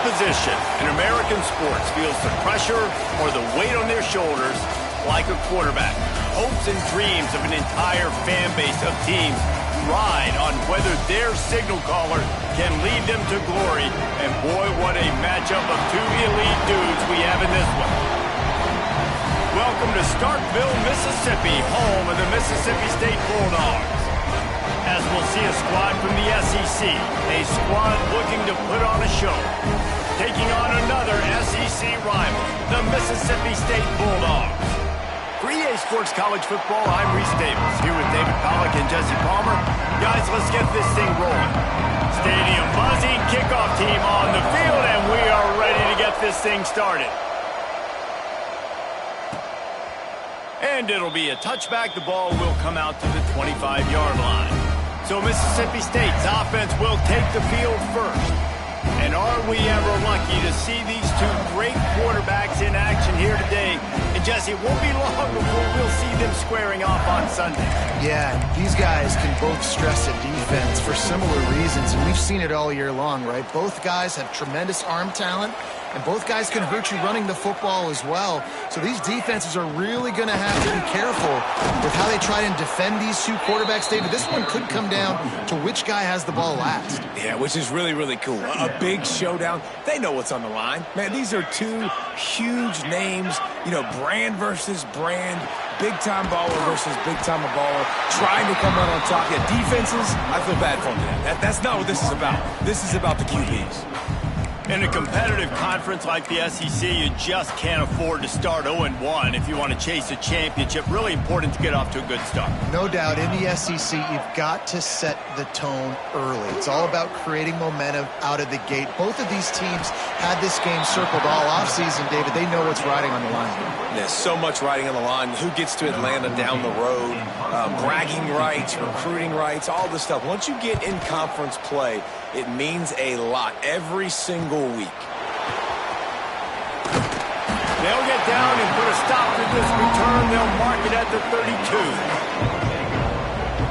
position in American sports feels the pressure or the weight on their shoulders like a quarterback. Hopes and dreams of an entire fan base of teams ride on whether their signal caller can lead them to glory. And boy, what a matchup of two elite dudes we have in this one. Welcome to Starkville, Mississippi, home of the Mississippi State Bulldogs. As we'll see a squad from the SEC, a squad looking to put on a show, taking on another SEC rival, the Mississippi State Bulldogs. For EA Sports College Football, I'm Reese Davis, here with David Pollack and Jesse Palmer. Guys, let's get this thing rolling. Stadium buzzing, kickoff team on the field, and we are ready to get this thing started. And it'll be a touchback. The ball will come out to the 25-yard line. So Mississippi State's offense will take the field first. And are we ever lucky to see these two great quarterbacks in action here today? And Jesse, it won't be long before we'll see them squaring off on Sunday. Yeah, these guys can both stress a defense for similar reasons, and we've seen it all year long, right? Both guys have tremendous arm talent, and both guys can hurt you running the football as well. So these defenses are really going to have to be careful with how they try and defend these two quarterbacks, David. This one could come down to which guy has the ball last. Yeah, which is really, really cool. A big showdown. They know what's on the line. Man, these are two huge names, you know, brand versus brand, big-time baller versus big-time baller, trying to come out on top. Yeah, defenses, I feel bad for them. That's not what this is about. This is about the QBs. In a competitive conference like the SEC, you just can't afford to start 0-1 if you want to chase a championship. Really important to get off to a good start. No doubt, in the SEC, you've got to set the tone early. It's all about creating momentum out of the gate. Both of these teams had this game circled all offseason, David. They know what's riding on the line. There's so much riding on the line. Who gets to Atlanta down the road? Bragging rights, recruiting rights, all this stuff. Once you get in conference play, it means a lot every single week. They'll get down and put a stop to this return. They'll mark it at the 32.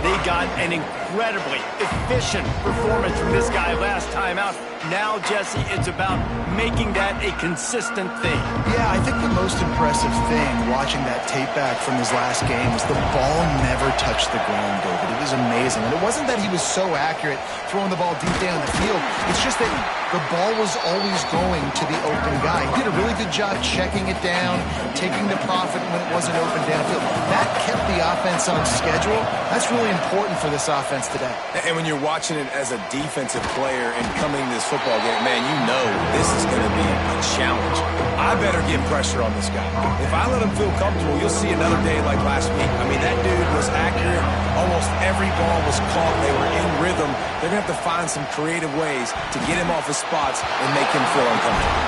They got an incredibly efficient performance from this guy last time out. Now, Jesse, it's about making that a consistent thing. Yeah, I think the most impressive thing watching that tape back from his last game is the ball never touched the ground, David. It was amazing. And it wasn't that he was so accurate throwing the ball deep down the field. It's just that the ball was always going to the open guy. He did a really good job checking it down, taking the profit when it wasn't open downfield. That kept the offense on schedule. That's really important for this offense today. And when you're watching it as a defensive player and coming to this football game, man, you know this is going to be a challenge. I better get pressure on this guy. If I let him feel comfortable, you'll see another day like last week. I mean, that dude was accurate. Almost every ball was caught. They were in rhythm. They're going to have to find some creative ways to get him off his spots and make him feel uncomfortable.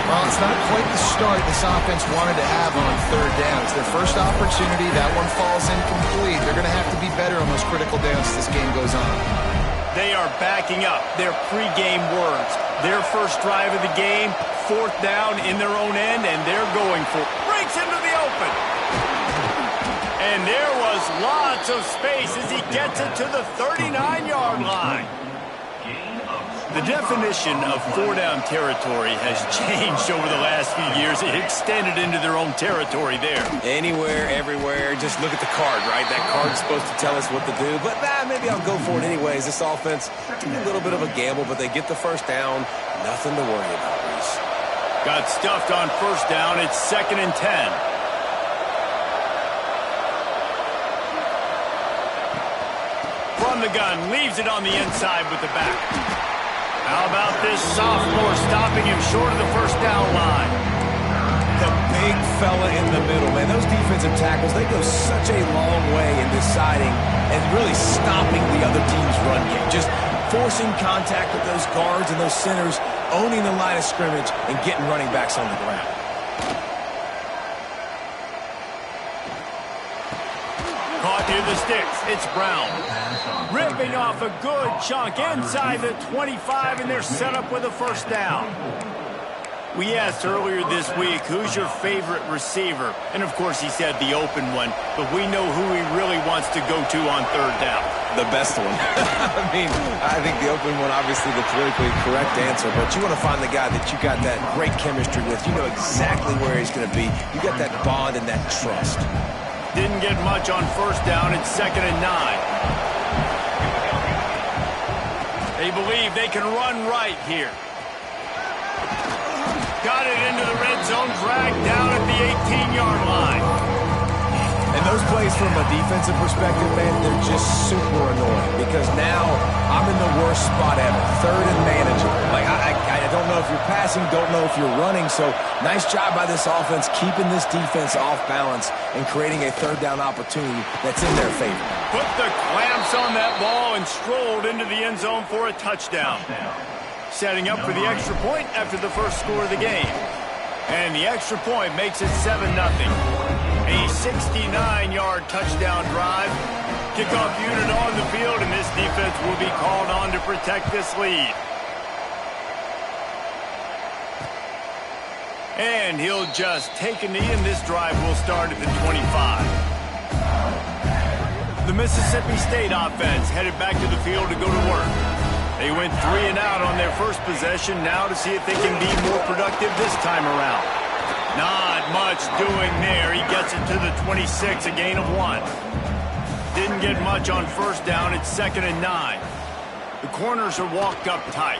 Well, it's not quite the start this offense wanted to have on third down. It's their first opportunity. That one falls incomplete. They're going to have to be better on those critical downs as this game goes on. They are backing up their pregame words. Their first drive of the game, fourth down in their own end, and they're going for it. Breaks into the open. And there was lots of space as he gets it to the 39-yard line. The definition of four-down territory has changed over the last few years. It extended into their own territory there. Anywhere, everywhere, just look at the card, right? That card's supposed to tell us what to do, but maybe I'll go for it anyways. This offense, a little bit of a gamble, but they get the first down. Nothing to worry about, Reese. Got stuffed on first down. It's 2nd and 10. From the gun, leaves it on the inside with the back. How about this sophomore stopping him short of the first down line? The big fella in the middle, man. Those defensive tackles, they go such a long way in deciding and really stopping the other team's run game. Just forcing contact with those guards and those centers, owning the line of scrimmage, and getting running backs on the ground. Caught near the sticks. It's Brown. Ripping off a good chunk inside the 25, and they're set up with a first down. We asked earlier this week, who's your favorite receiver? And, of course, he said the open one, but we know who he really wants to go to on third down. The best one. I mean, I think the open one, obviously the politically correct answer, but you want to find the guy that you got that great chemistry with. You know exactly where he's going to be. You got that bond and that trust. Didn't get much on first down. It's 2nd and 9. They believe they can run right here. Got it into the red zone, dragged down at the 18-yard line. And those plays from a defensive perspective, man, they're just super annoying because now I'm in the worst spot ever. 3rd and manageable. Like, I don't know if you're passing, don't know if you're running. So nice job by this offense keeping this defense off balance and creating a 3rd down opportunity that's in their favor. Put the clamps on that ball and strolled into the end zone for a touchdown. Setting up for the extra point after the first score of the game. And the extra point makes it 7-0. A 69-yard touchdown drive. Kickoff unit on the field, and this defense will be called on to protect this lead. And he'll just take a knee, and this drive will start at the 25. The Mississippi State offense headed back to the field to go to work. They went 3 and out on their first possession, now to see if they can be more productive this time around. Not much doing there. He gets it to the 26, a gain of 1. Didn't get much on first down. It's 2nd and 9. The corners are walked up tight.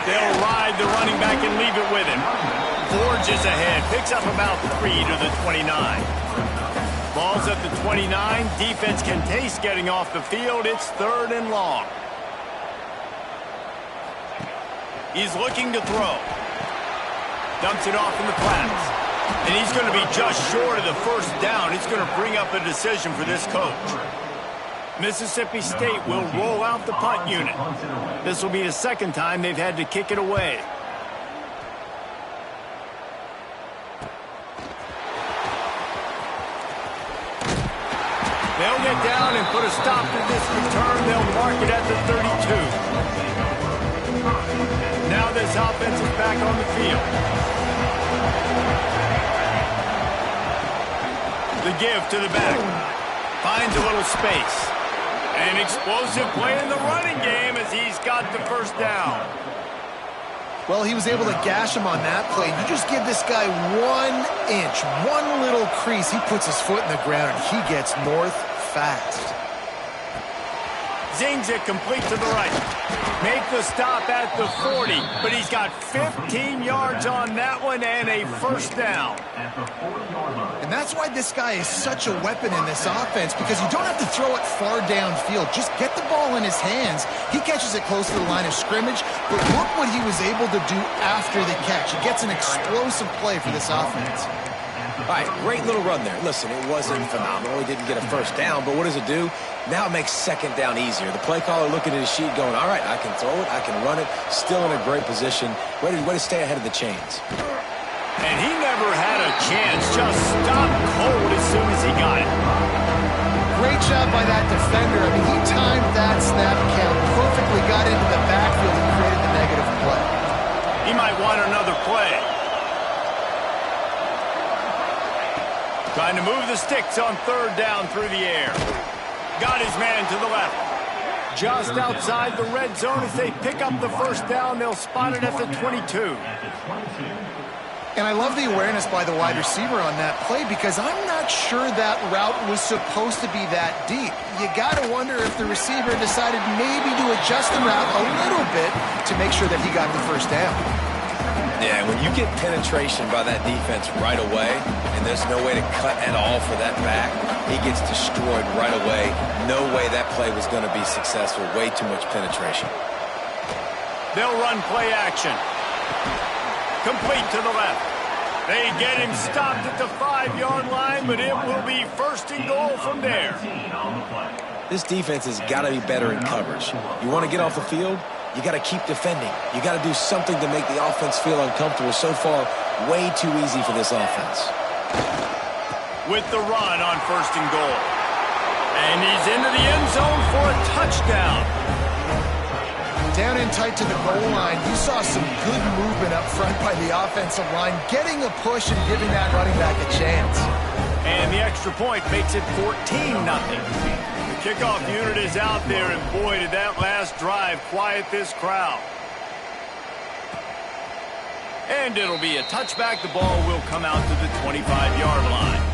They'll ride the running back and leave it with him. Forges ahead, picks up about 3 to the 29. Ball's at the 29. Defense can taste getting off the field. It's 3rd and long. He's looking to throw. Dumps it off in the flats. And he's going to be just short of the first down. It's going to bring up a decision for this coach. Mississippi State will roll out the punt unit. This will be the 2nd time they've had to kick it away. They'll get down and put a stop to this return. They'll mark it at the 32. Now this offense is back on the field. The give to the back. Finds a little space. An explosive play in the running game as he's got the first down. Well, he was able to gash him on that play. You just give this guy 1 inch, one little crease. He puts his foot in the ground, and he gets north fast. Zings it complete to the right. Make the stop at the 40, but he's got 15 yards on that one and a first down. And that's why this guy is such a weapon in this offense, because you don't have to throw it far downfield. Just get the ball in his hands. He catches it close to the line of scrimmage, but look what he was able to do after the catch. He gets an explosive play for this offense. All right, great little run there. Listen, it wasn't phenomenal. He didn't get a first down, but what does it do? Now it makes 2nd down easier. The play caller looking at his sheet going, all right, I can throw it, I can run it, still in a great position. Way to stay ahead of the chains. And he never had a chance, just stopped cold as soon as he got it. Great job by that defender. I mean, he timed that snap count perfectly, got into the backfield and created the negative play. He might want another play. Trying to move the sticks on 3rd down through the air. Got his man to the left. Just outside the red zone as they pick up the first down. They'll spot it at the 22. And I love the awareness by the wide receiver on that play, because I'm not sure that route was supposed to be that deep. You got to wonder if the receiver decided maybe to adjust the route a little bit to make sure that he got the first down. Yeah, when you get penetration by that defense right away, and there's no way to cut at all for that back, he gets destroyed right away. No way that play was going to be successful. Way too much penetration. They'll run play action. Complete to the left. They get him stopped at the 5-yard line, but it will be 1st and goal from there. This defense has got to be better in coverage. You want to get off the field? You got to keep defending. You got to do something to make the offense feel uncomfortable. So far, way too easy for this offense. With the run on 1st and goal. And he's into the end zone for a touchdown. Down in tight to the goal line, you saw some good movement up front by the offensive line, getting a push and giving that running back a chance. And the extra point makes it 14-0. The Kickoff unit is out there, and boy, did that last drive quiet this crowd. And it'll be a touchback. The ball will come out to the 25-yard line.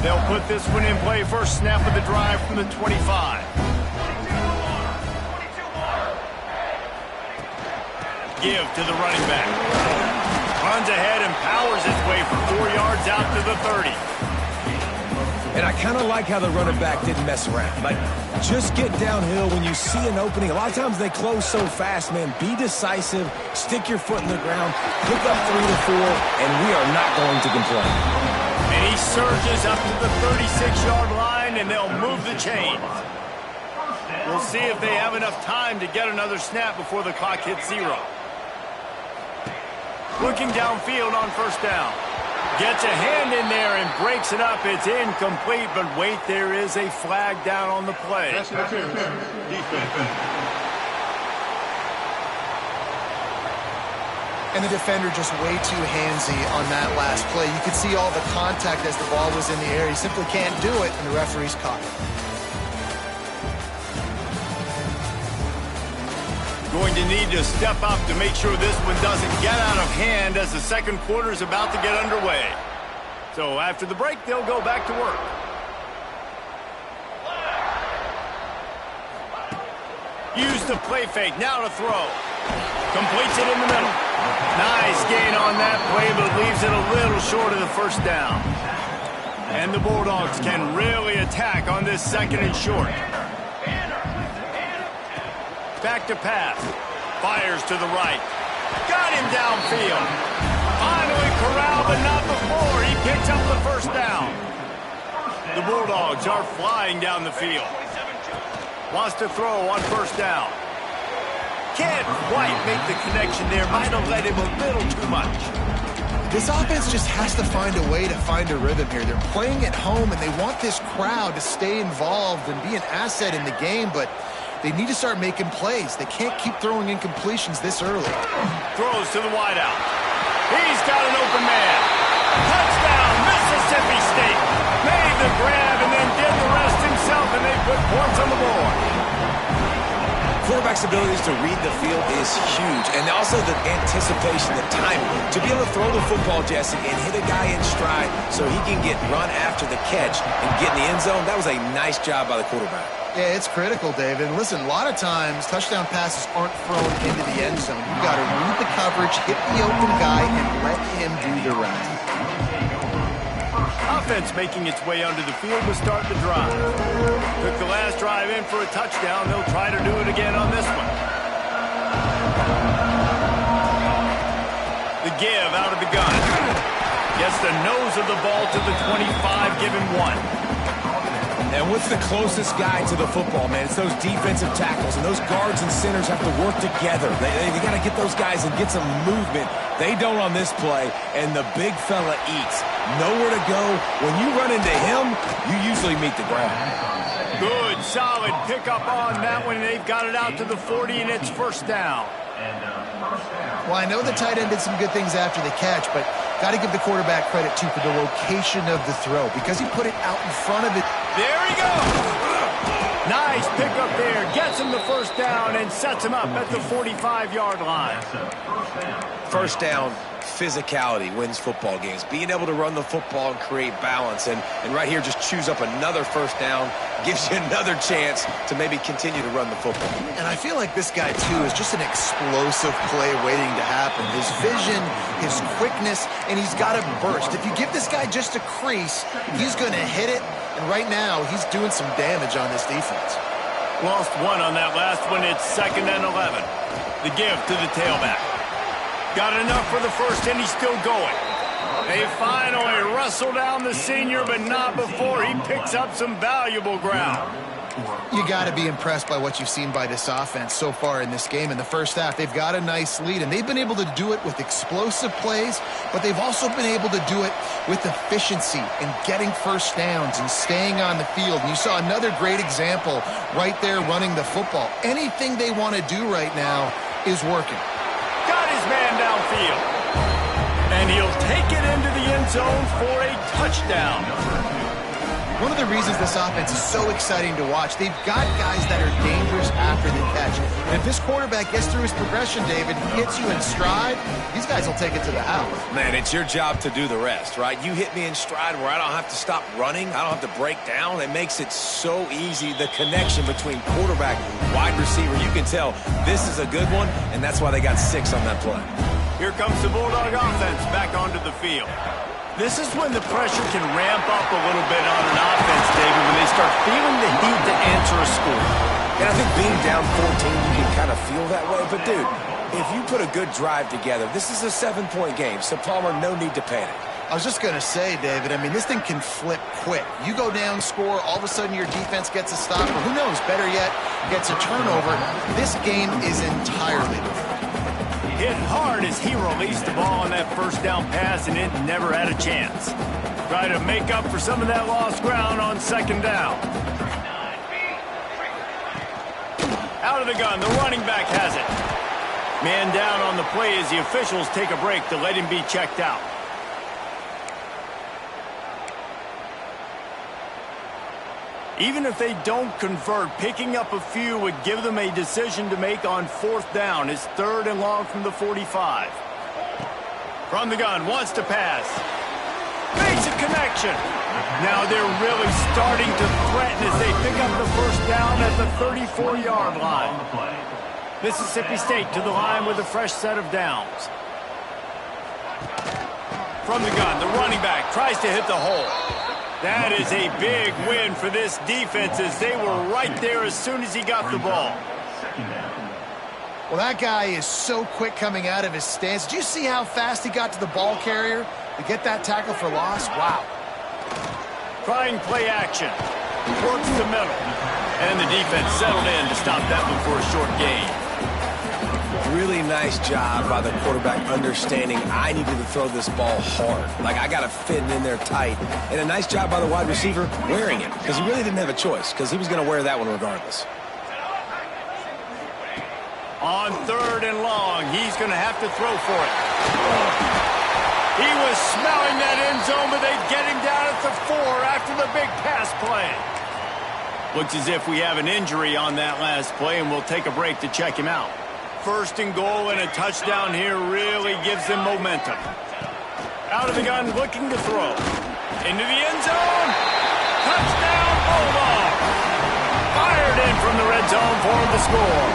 They'll put this one in play. First snap of the drive from the 25. Give to the running back. Runs ahead and powers his way for 4 yards out to the 30. And I kind of like how the running back didn't mess around. Like, just get downhill when you see an opening. A lot of times they close so fast, man. Be decisive, stick your foot in the ground, pick up 3 to 4, and we are not going to complain. And he surges up to the 36-yard line, and they'll move the chains. We'll see if they have enough time to get another snap before the clock hits 0. Looking downfield on first down. Gets a hand in there and breaks it up. It's incomplete, but wait, there is a flag down on the play. And the defender just way too handsy on that last play. You could see all the contact as the ball was in the air. He simply can't do it, and the referee's caught it. Going to need to step up to make sure this one doesn't get out of hand as the second quarter is about to get underway. So after the break, they'll go back to work. Use the play fake, now to throw. Completes it in the middle. Nice gain on that play, but leaves it a little short of the first down. And the Bulldogs can really attack on this second and short. Back to pass. Fires to the right. Got him downfield. Finally corralled, but not before. He picks up the first down. The Bulldogs are flying down the field. Wants to throw on first down. Can't quite make the connection there. Might have led him a little too much. This offense just has to find a way to find a rhythm here. They're playing at home, and they want this crowd to stay involved and be an asset in the game, but they need to start making plays. They can't keep throwing incompletions this early. Throws to the wideout. He's got an open man. Touchdown, Mississippi State. Made the grab and then did the rest himself, and they put points on the board. Quarterback's abilities to read the field is huge, and also the anticipation, the timing. To be able to throw the football, Jesse, and hit a guy in stride so he can get run after the catch and get in the end zone, that was a nice job by the quarterback. Yeah, it's critical, David. And listen, a lot of times touchdown passes aren't thrown into the end zone. You've got to read the coverage, hit the open guy, and let him do the rest. Offense making its way onto the field to start the drive. Took the last drive in for a touchdown. They'll try to do it again on this one. The give out of the gun. Gets the nose of the ball to the 25, give him 1. And what's the closest guy to the football, man? It's those defensive tackles, and those guards and centers have to work together. They got to get those guys and get some movement. They don't on this play, and the big fella eats. Nowhere to go. When you run into him, you usually meet the ground. Good, solid pickup on that one. They've got it out to the 40, and it's first down. Well, I know the tight end did some good things after the catch, but got to give the quarterback credit, too, for the location of the throw because he put it out in front of it. There he goes. Nice pickup there. Gets him the first down and sets him up at the 45-yard line. First down, physicality wins football games. Being able to run the football and create balance. And right here, just choose up another first down. Gives you another chance to maybe continue to run the football. And I feel like this guy, too, is just an explosive play waiting to happen. His vision, his quickness, and he's got to burst. If you give this guy just a crease, he's going to hit it. And right now, he's doing some damage on this defense. Lost one on that last one. It's 2nd and 11. The give to the tailback. Got enough for the first, and he's still going. They finally wrestle down the senior, but not before he picks up some valuable ground. You got to be impressed by what you've seen by this offense so far in this game. In the first half, they've got a nice lead, and they've been able to do it with explosive plays, but they've also been able to do it with efficiency and getting first downs and staying on the field. And you saw another great example right there running the football. Anything they want to do right now is working. Got his man downfield. And he'll take it into the end zone for a touchdown. One of the reasons this offense is so exciting to watch, they've got guys that are dangerous after the catch. And if this quarterback gets through his progression, David, hits you in stride, these guys will take it to the house. Man, it's your job to do the rest, right? You hit me in stride where I don't have to stop running. I don't have to break down. It makes it so easy, the connection between quarterback and wide receiver. You can tell this is a good one, and that's why they got 6 on that play. Here comes the Bulldog offense back onto the field. This is when the pressure can ramp up a little bit on an offense, David, when they start feeling the heat to answer a score. And I think being down 14, you can kind of feel that way. But, dude, if you put a good drive together, this is a 7-point game, so Palmer, no need to panic. I was just going to say, David, I mean, this thing can flip quick. You go down, score, all of a sudden your defense gets a stop, or who knows, better yet, gets a turnover. This game is entirely different. Hit hard as he released the ball on that first down pass, and it never had a chance. Try to make up for some of that lost ground on second down. Out of the gun, the running back has it. Man down on the play as the officials take a break to let him be checked out. Even if they don't convert, picking up a few would give them a decision to make on fourth down. It's 3rd and long from the 45. From the gun, wants to pass. Makes a connection. Now they're really starting to threaten as they pick up the first down at the 34-yard line. Mississippi State to the line with a fresh set of downs. From the gun, the running back tries to hit the hole. That is a big win for this defense as they were right there as soon as he got the ball. Well, that guy is so quick coming out of his stance. Did you see how fast he got to the ball carrier to get that tackle for loss? Wow. Trying play action. Works the middle. And the defense settled in to stop that one for a short gain. Really nice job by the quarterback understanding I needed to throw this ball hard. Like, I got to fit it in there tight. And a nice job by the wide receiver wearing it, because he really didn't have a choice, because he was going to wear that one regardless. On 3rd and long, he's going to have to throw for it. He was smelling that end zone, but they get him down at the 4 after the big pass play. Looks as if we have an injury on that last play, and we'll take a break to check him out. 1st and goal, and a touchdown here really gives them momentum. Out of the gun, looking to throw. Into the end zone. Touchdown, Bulldog. Fired in from the red zone for the score.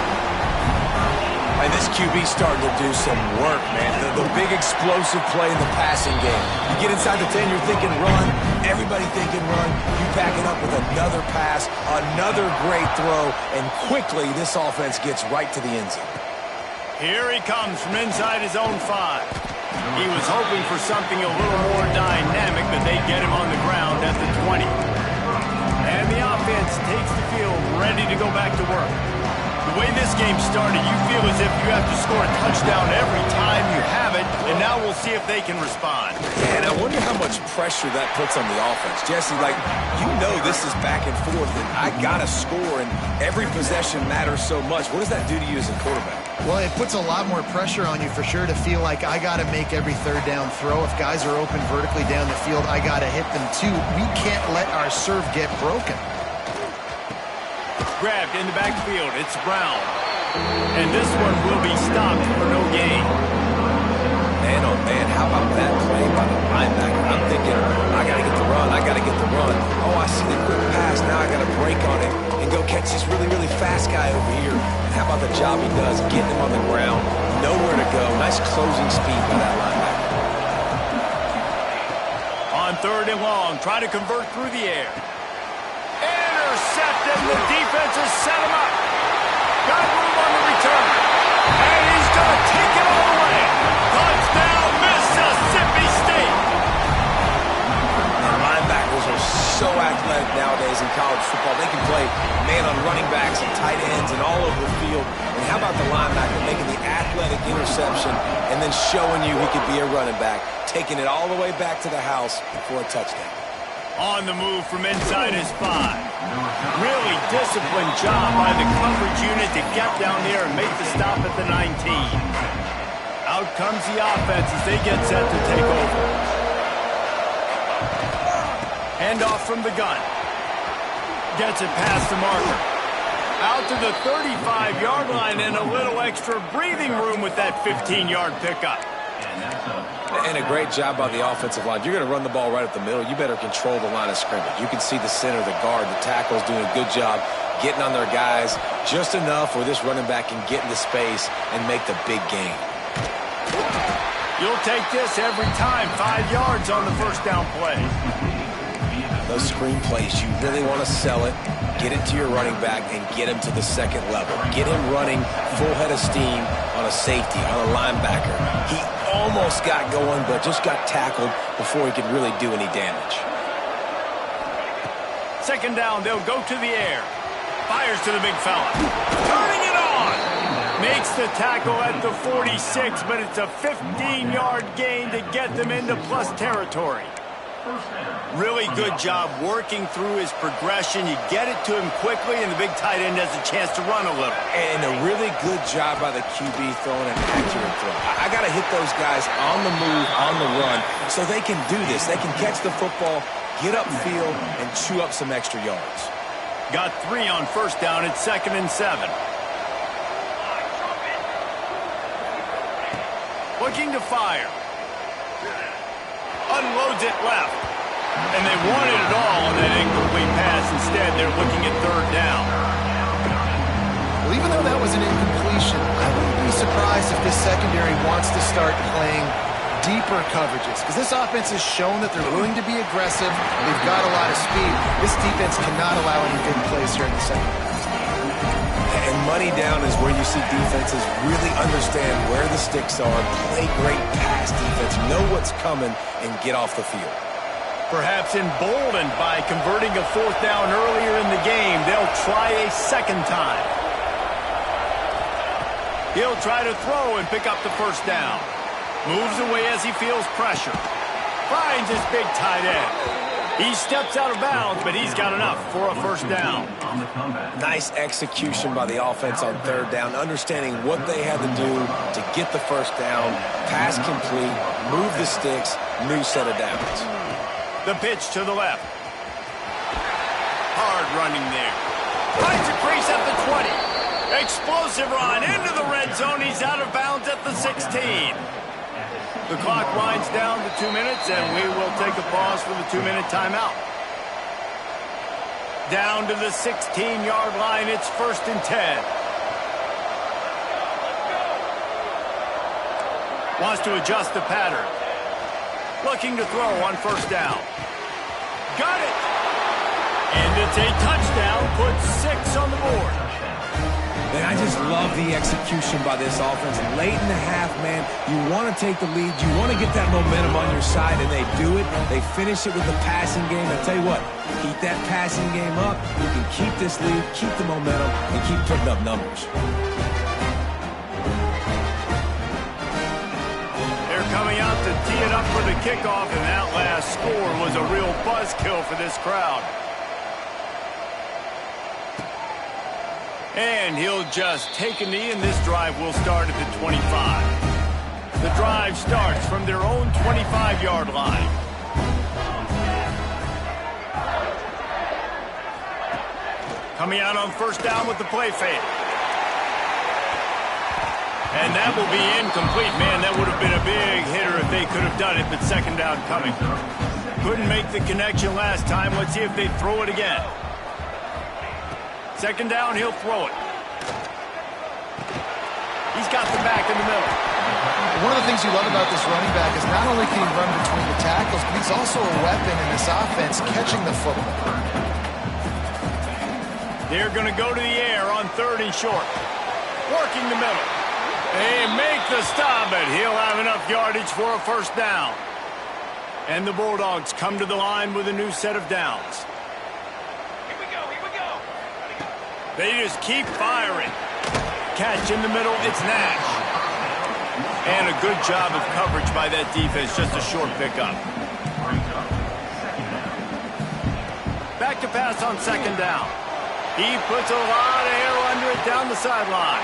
And this QB starting to do some work, man. The big explosive play in the passing game. You get inside the 10, you're thinking run. Everybody thinking run. You back it up with another pass, another great throw, and quickly this offense gets right to the end zone. Here he comes from inside his own 5. He was hoping for something a little more dynamic, but they get him on the ground at the 20. And the offense takes the field, ready to go back to work. The way this game started, you feel as if you have to score a touchdown every time you have it, and now we'll see if they can respond. And I wonder how much pressure that puts on the offense. Jesse, like, you know this is back and forth, and I got to score, and every possession matters so much. What does that do to you as a quarterback? Well, it puts a lot more pressure on you for sure to feel like I got to make every 3rd down throw. If guys are open vertically down the field, I got to hit them too. We can't let our serve get broken. Grabbed in the backfield, it's Brown. And this one will be stopped for no gain. Man, oh man, how about that play by the linebacker? I'm thinking, I got to get the run, I got to get the run. Oh, I see the quick pass, now I got to break on it and go catch this really, really fast guy over here. And how about the job he does, getting him on the ground, nowhere to go. Nice closing speed by that linebacker. On 3rd and long, try to convert through the air. Intercepted, the defense has set him up. Got room on the return. And he's going to take it all the way. Touchdown, Mississippi State. And linebackers are so athletic nowadays in college football. They can play man on running backs and tight ends and all over the field. And how about the linebacker making the athletic interception and then showing you he could be a running back, taking it all the way back to the house for a touchdown. On the move from inside his 5. Really disciplined job by the coverage unit to get down there and make the stop at the 19. Out comes the offense as they get set to take over. Handoff from the gun. gets it past the marker. Out to the 35-yard line and a little extra breathing room with that 15-yard pickup. And a great job by the offensive line. If you're going to run the ball right up the middle, you better control the line of scrimmage. You can see the center, the guard, the tackles doing a good job getting on their guys just enough where this running back can get into space and make the big gain. You'll take this every time. 5 yards on the first down play. Those screen plays, you really want to sell it, get it to your running back, and get him to the second level. Get him running full head of steam on a safety, on a linebacker. He almost got going, but just got tackled before he could really do any damage. Second down, they'll go to the air. Fires to the big fella. Turning it on. Makes the tackle at the 46, but it's a 15-yard gain to get them into plus territory. Really good job working through his progression. You get it to him quickly, and the big tight end has a chance to run a little. And a really good job by the QB throwing an accurate throw. I got to hit those guys on the move, on the run, so they can do this. They can catch the football, get upfield, and chew up some extra yards. Got 3 on first down. It's 2nd and 7. Looking to fire. Unloads it left. And they wanted it all on that incomplete pass. Instead, they're looking at 3rd down. Well, even though that was an incompletion, I wouldn't be surprised if this secondary wants to start playing deeper coverages, because this offense has shown that they're willing to be aggressive. They've got a lot of speed. This defense cannot allow any big plays here in the second. And money down is where you see defenses really understand where the sticks are, play great pass defense, know what's coming, and get off the field. Perhaps emboldened by converting a 4th down earlier in the game, they'll try a second time. He'll try to throw and pick up the 1st down. Moves away as he feels pressure. Finds his big tight end. He steps out of bounds, but he's got enough for a 1st down. Nice execution by the offense on 3rd down, understanding what they had to do to get the 1st down, pass complete, move the sticks, new set of downs. The pitch to the left. Hard running there. Finds a crease at the 20. Explosive run into the red zone. He's out of bounds at the 16. The clock winds down to 2 minutes, and we will take a pause for the 2-minute timeout. Down to the 16-yard line, it's 1st and 10. Wants to adjust the pattern. Looking to throw on 1st down. Got it! And it's a touchdown, puts 6 on the board. Man, I just love the execution by this offense. Late in the half, man, you want to take the lead. You want to get that momentum on your side, and they do it. They finish it with the passing game. I tell you what, keep that passing game up. You can keep this lead, keep the momentum, and keep putting up numbers. They're coming out to tee it up for the kickoff, and that last score was a real buzzkill for this crowd. And he'll just take a knee, and this drive will start at the 25. The drive starts from their own 25-yard line. Coming out on 1st down with the play fake. And that will be incomplete. Man, that would have been a big hitter if they could have done it, but 2nd down coming. Couldn't make the connection last time. Let's see if they throw it again. 2nd down, he'll throw it. He's got the back in the middle. One of the things you love about this running back is not only can he run between the tackles, but he's also a weapon in this offense catching the football. They're going to go to the air on 3rd and short. Working the middle. They make the stop, but he'll have enough yardage for a 1st down. And the Bulldogs come to the line with a new set of downs. They just keep firing. Catch in the middle, it's Nash. And a good job of coverage by that defense, just a short pickup. Back to pass on 2nd down. He puts a lot of air under it down the sideline.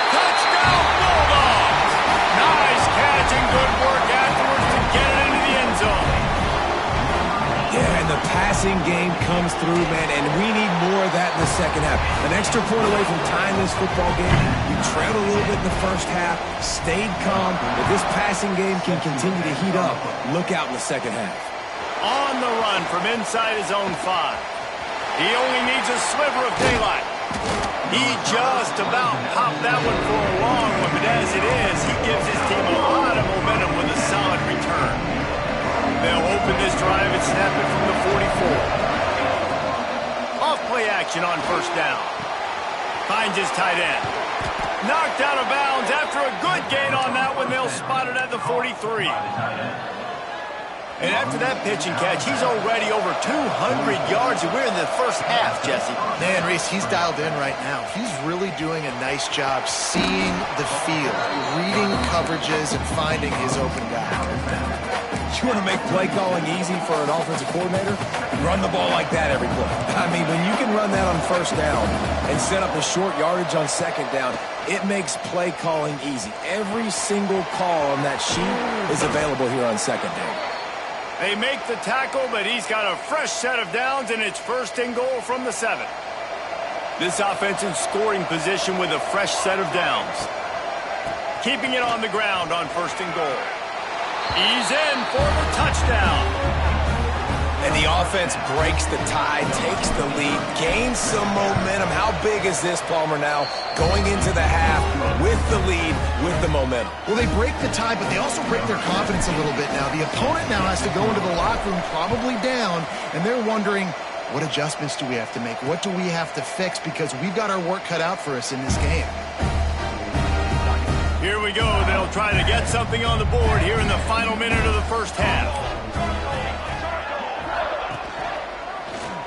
Touchdown, Bulldogs! Nice catch and good work afterwards to get it into the end zone. Yeah, and the passing game comes through, man, and we need more of that in the second half. An extra point away from tying this football game. You trailed a little bit in the first half, stayed calm. If this passing game can continue to heat up, look out in the second half. On the run from inside his own 5. He only needs a sliver of daylight. He just about popped that one for a long one, but as it is, he gives his team a lot of momentum with a solid return. They'll open this drive and snap it from the 44. Off play action on first down. Finds his tight end. Knocked out of bounds after a good gain on that one. They'll spot it at the 43. And after that pitch and catch, he's already over 200 yards, and we're in the first half, Jesse. Man, Reese, he's dialed in right now. He's really doing a nice job seeing the field, reading coverages, and finding his open guy. You want to make play calling easy for an offensive coordinator? Run the ball like that every play. I mean, when you can run that on first down and set up a short yardage on second down, it makes play calling easy. Every single call on that sheet is available here on second down. They make the tackle, but he's got a fresh set of downs, and it's first and goal from the 7. This offense in scoring position with a fresh set of downs. Keeping it on the ground on first and goal. He's in for the touchdown. And the offense breaks the tie, takes the lead, gains some momentum. How big is this, Palmer, now? Going into the half with the lead, with the momentum. Well, they break the tie, but they also break their confidence a little bit now. The opponent now has to go into the locker room probably down, and they're wondering, what adjustments do we have to make? What do we have to fix? Because we've got our work cut out for us in this game. Here we go. They'll try to get something on the board here in the final minute of the first half.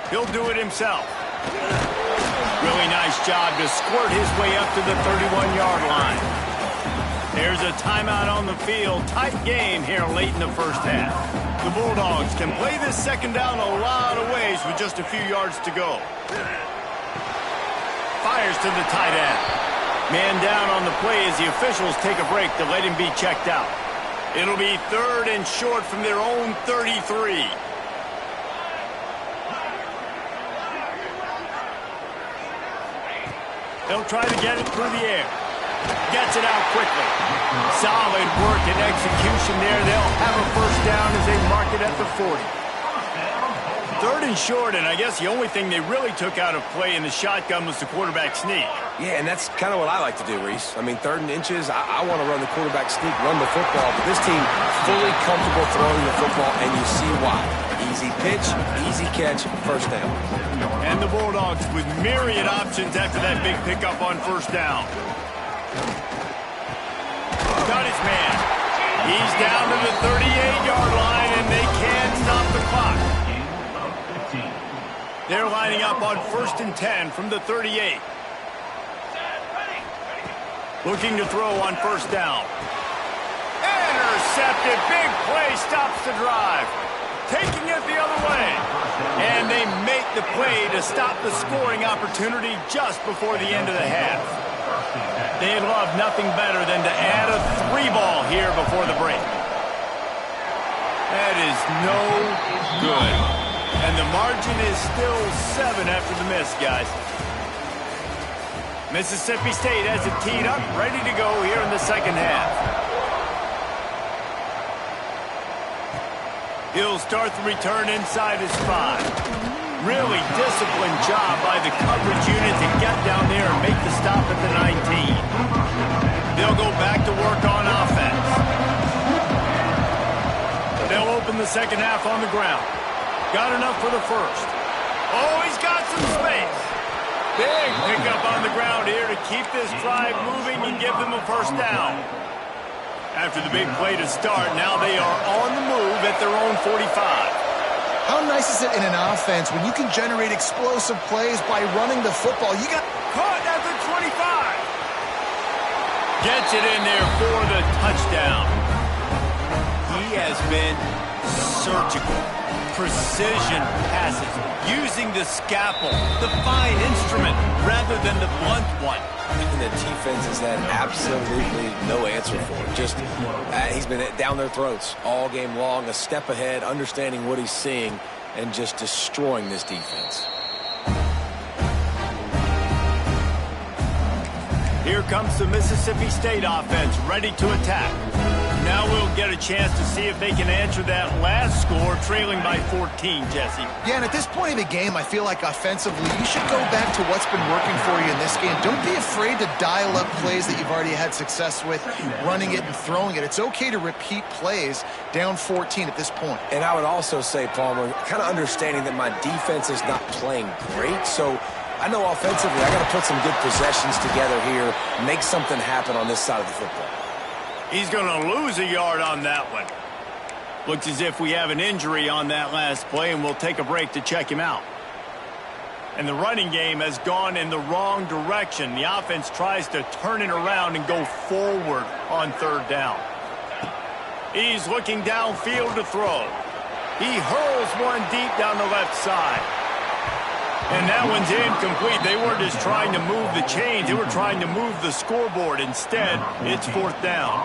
He'll do it himself. Really nice job to squirt his way up to the 31-yard line. There's a timeout on the field. Tight game here late in the first half. The Bulldogs can play this second down a lot of ways with just a few yards to go. Fires to the tight end. Man down on the play as the officials take a break to let him be checked out. It'll be 3rd and short from their own 33. They'll try to get it through the air. Gets it out quickly. Solid work and execution there. They'll have a first down as they mark it at the 40. 3rd and short, and I guess the only thing they really took out of play in the shotgun was the quarterback sneak. Yeah, and that's kind of what I like to do, Reese. I mean, 3rd and inches, I want to run the quarterback sneak, run the football, but this team fully comfortable throwing the football, and you see why. Easy pitch, easy catch, first down. And the Bulldogs with myriad options after that big pickup on first down. Got his man. He's down to the 38-yard line, and they can't stop the clock. They're lining up on 1st and 10 from the 38. Looking to throw on first down. Intercepted. Big play stops the drive. Taking it the other way. And they make the play to stop the scoring opportunity just before the end of the half. They'd love nothing better than to add a 3-ball here before the break. That is no good. And the margin is still 7 after the miss, guys. Mississippi State has it teed up, ready to go here in the second half. He'll start the return inside his 5. Really disciplined job by the coverage unit to get down there and make the stop at the 19. They'll go back to work on offense. They'll open the second half on the ground. Got enough for the first. Oh, he's got some space. Big pickup on the ground here to keep this drive moving and give them a first down. After the big play to start, now they are on the move at their own 45. How nice is it in an offense when you can generate explosive plays by running the football? You got caught at the 25. Gets it in there for the touchdown. He has been surgical. precision passes, using the scalpel, the fine instrument, rather than the blunt one. And the defense has had absolutely no answer for it. Just, he's been down their throats all game long, a step ahead, understanding what he's seeing, and just destroying this defense. Here comes the Mississippi State offense, ready to attack. Now we'll get a chance to see if they can answer that last score, trailing by 14, Jesse. Yeah, and at this point of the game, I feel like offensively, you should go back to what's been working for you in this game. Don't be afraid to dial up plays that you've already had success with, running it and throwing it. It's okay to repeat plays down 14 at this point. And I would also say, Palmer, kind of understanding that my defense is not playing great, so I know offensively I got to put some good possessions together here, make something happen on this side of the football. He's going to lose a yard on that one. Looks as if we have an injury on that last play, and we'll take a break to check him out. And the running game has gone in the wrong direction. The offense tries to turn it around and go forward on third down. He's looking downfield to throw. He hurls one deep down the left side. And that one's incomplete. They weren't just trying to move the chains. They were trying to move the scoreboard. Instead, it's fourth down.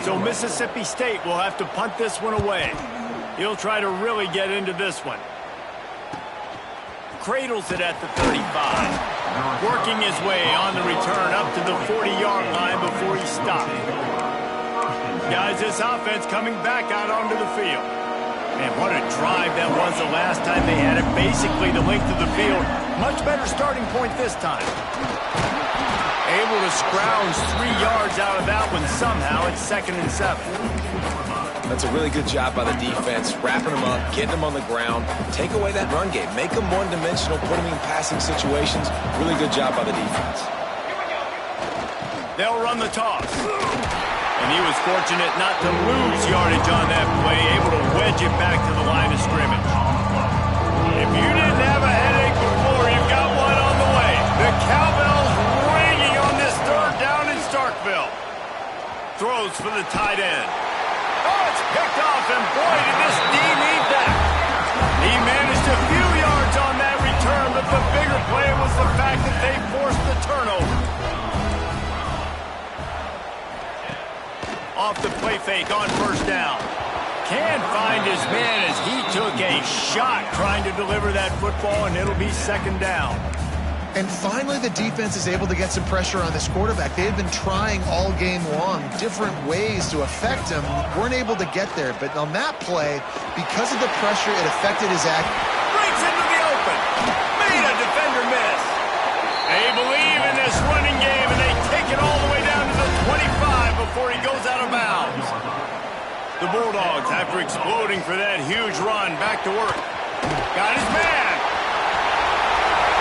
So Mississippi State will have to punt this one away. He'll try to really get into this one. Cradles it at the 35. Working his way on the return up to the 40-yard line before he stopped. Guys, this offense coming back out onto the field. Man, what a drive that was the last time they had it. Basically the length of the field. Much better starting point this time. Able to scrounge 3 yards out of that one somehow. It's 2nd and 7. That's a really good job by the defense, wrapping them up, getting them on the ground, take away that run game, make them one-dimensional, put them in passing situations. Really good job by the defense. They'll run the toss. And he was fortunate not to lose yardage on that play, able to wedge it back to the line of scrimmage. If you didn't have a headache before, you've got one on the way. The cowbell's ringing on this third down in Starkville. Throws for the tight end. Oh, it's picked off, and boy, did this D need that. He managed a few yards on that return, but the bigger play was the fact that they forced the turnover. Off the play fake on first down. Can't find his man as he took a shot trying to deliver that football, and it'll be 2nd down. And finally, the defense is able to get some pressure on this quarterback. They had been trying all game long different ways to affect him. Weren't able to get there. But on that play, because of the pressure, it affected his act. Breaks into the open. Made a defender miss. They believe in this running game, and they take it all the way down to the 25 before he goes out of bounds. The Bulldogs, after exploding for that huge run, back to work. Got his man.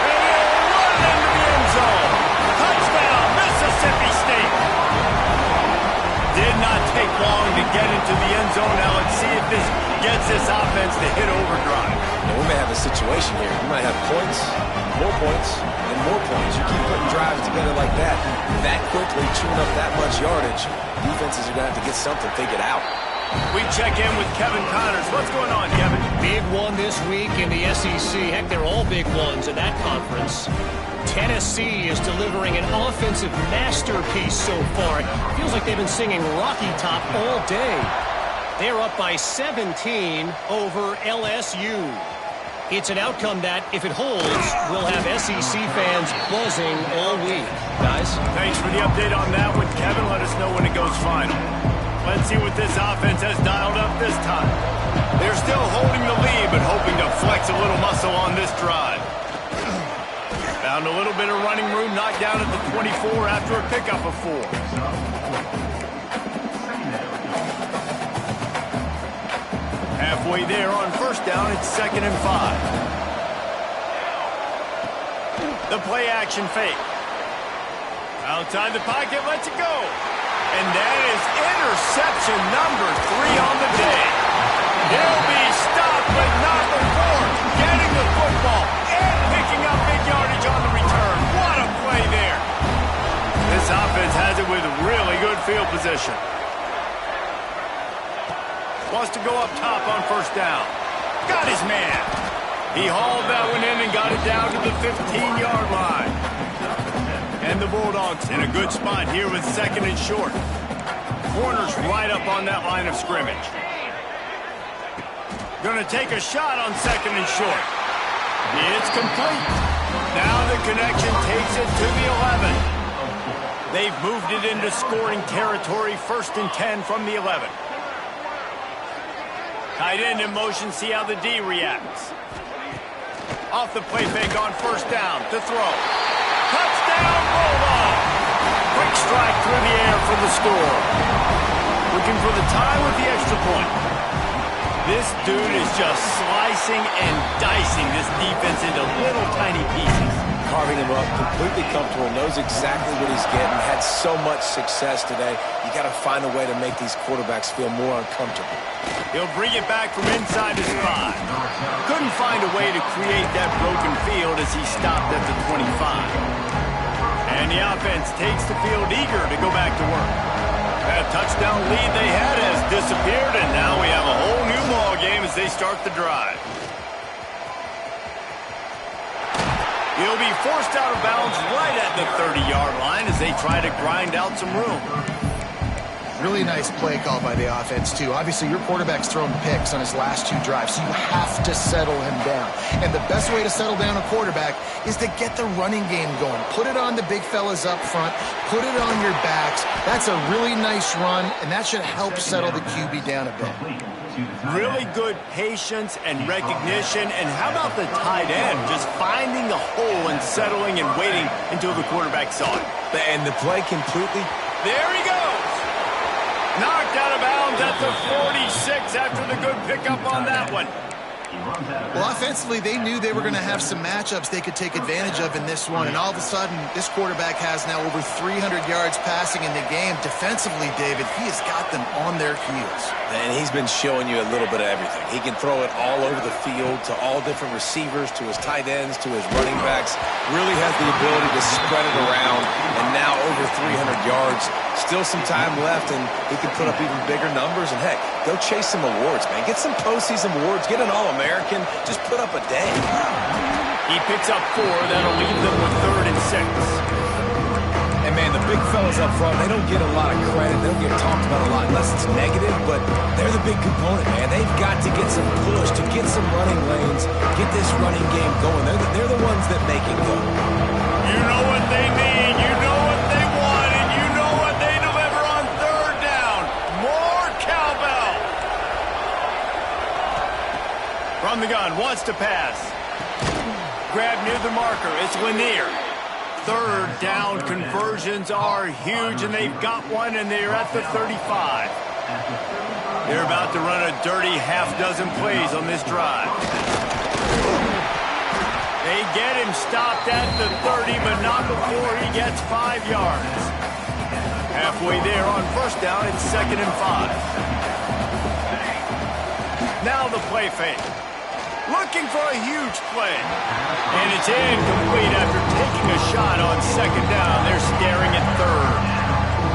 And he'll run into the end zone. Touchdown, Mississippi State. Did not take long to get into the end zone. Now let's see if this gets this offense to hit overdrive. And we may have a situation here. We might have points, and more points. You keep putting drives together like that quickly, chewing up that much yardage, defenses are going to have to get something figured out. We check in with Kevin Connors. What's going on, Kevin? Big one this week in the SEC. Heck, they're all big ones in that conference. Tennessee is delivering an offensive masterpiece so far. It feels like they've been singing Rocky Top all day. They're up by 17 over LSU. It's an outcome that, if it holds, will have SEC fans buzzing all week. Guys? Thanks for the update on that one, Kevin. Let us know when it goes final. Let's see what this offense has dialed up this time. They're still holding the lead, but hoping to flex a little muscle on this drive. Found a little bit of running room, knocked down at the 24 after a pickup of 4. Halfway there on first down, it's 2nd and 5. The play action fake. Outside the pocket, lets it go. And that is interception number 3 on the day. He'll be stopped, but not before getting the football and picking up big yardage on the return. What a play there. This offense has it with really good field position. Wants to go up top on first down. Got his man. He hauled that one in and got it down to the 15-yard line. And the Bulldogs in a good spot here with second and short. Corner's right up on that line of scrimmage. Going to take a shot on second and short. It's complete. Now the connection takes it to the 11. They've moved it into scoring territory, 1st and 10 from the 11. Tight end in motion, see how the D reacts. Off the play fake on 1st down to throw. Touchdown, Bulldog! Quick strike through the air for the score. Looking for the tie with the extra point. This dude is just slicing and dicing this defense into little tiny pieces. Carving him up, completely comfortable, knows exactly what he's getting, had so much success today. You got to find a way to make these quarterbacks feel more uncomfortable. He'll bring it back from inside his 5. Couldn't find a way to create that broken field as he stopped at the 25. And the offense takes the field eager to go back to work. That touchdown lead they had has disappeared, and now we have a whole new ball game as they start the drive. He'll be forced out of bounds right at the 30-yard line as they try to grind out some room. Really nice play call by the offense, too. Obviously, your quarterback's thrown picks on his last 2 drives, so you have to settle him down. And the best way to settle down a quarterback is to get the running game going. Put it on the big fellas up front. Put it on your backs. That's a really nice run, and that should help settle the QB down a bit. Really good patience and recognition. And how about the tight end just finding the hole and settling and waiting until the quarterback saw it? And the play completely... There he goes! Knocked out of bounds at the 46 after the good pickup on that one. Well, offensively, they knew they were going to have some matchups they could take advantage of in this one, and all of a sudden, this quarterback has now over 300 yards passing in the game. Defensively, David, he has got them on their heels. And he's been showing you a little bit of everything. He can throw it all over the field to all different receivers, to his tight ends, to his running backs. Really has the ability to spread it around, and now over 300 yards. Still some time left, and he can put up even bigger numbers. And, heck, go chase some awards, man. Get some postseason awards. Get an All-American. Just put up a day. He picks up 4. That'll leave them with 3rd and 6. And, man, the big fellas up front, they don't get a lot of credit. They don't get talked about a lot unless it's negative, but they're the big component, man. They've got to get some push, to get some running lanes, get this running game going. They're the ones that make it go. You know what they need. You know what they want, and you know what they deliver on 3rd down. More cowbell. From the gun, wants to pass. Grab near the marker. It's Lanier. 3rd down conversions are huge, and they've got one, and they're at the 35. They're about to run a dirty half-dozen plays on this drive. They get him stopped at the 30, but not before he gets 5 yards. Halfway there on 1st down, it's 2nd and 5. Now the play fake. Looking for a huge play. And it's incomplete after taking a shot on 2nd down. They're staring at 3rd.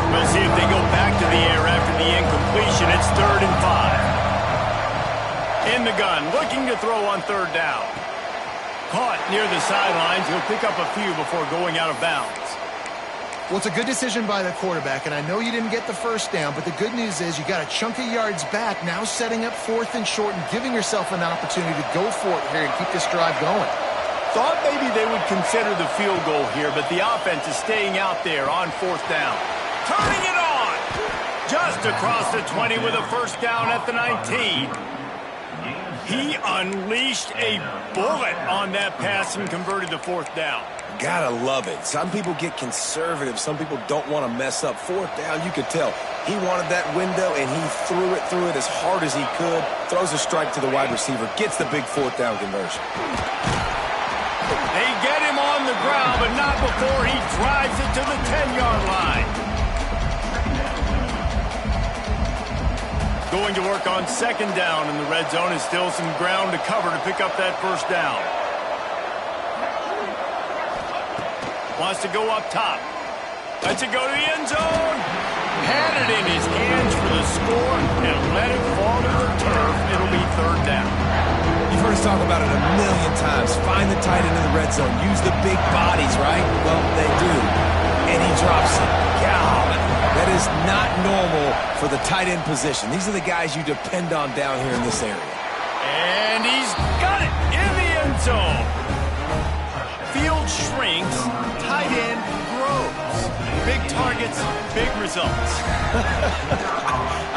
We'll see if they go back to the air after the incompletion. It's 3rd and 5. In the gun, looking to throw on 3rd down. Caught near the sidelines. He'll pick up a few before going out of bounds. Well, it's a good decision by the quarterback, and I know you didn't get the 1st down, but the good news is you got a chunk of yards back, now setting up 4th and short and giving yourself an opportunity to go for it here and keep this drive going. Thought maybe they would consider the field goal here, but the offense is staying out there on 4th down. Turning it on! Just across the 20 with a 1st down at the 19. He unleashed a bullet on that pass and converted the 4th down. Gotta love it. Some people get conservative. Some people don't want to mess up. 4th down, you could tell. He wanted that window, and he threw it as hard as he could. Throws a strike to the wide receiver. Gets the big 4th down conversion. They get him on the ground, but not before he drives it to the 10-yard line. Going to work on 2nd down in the red zone is still some ground to cover to pick up that 1st down. Wants to go up top. Lets it go to the end zone. Had it in his hands for the the score and let it fall to the turf. It'll be third down. You've heard us talk about it a million times. Find the tight end in the red zone. Use the big bodies, right? Well, they do. And he drops it. God, that is not normal for the tight end position. These are the guys you depend on down here in this area. And he's got it in the end zone. Field shrinks, tight end grows. Big targets, big results.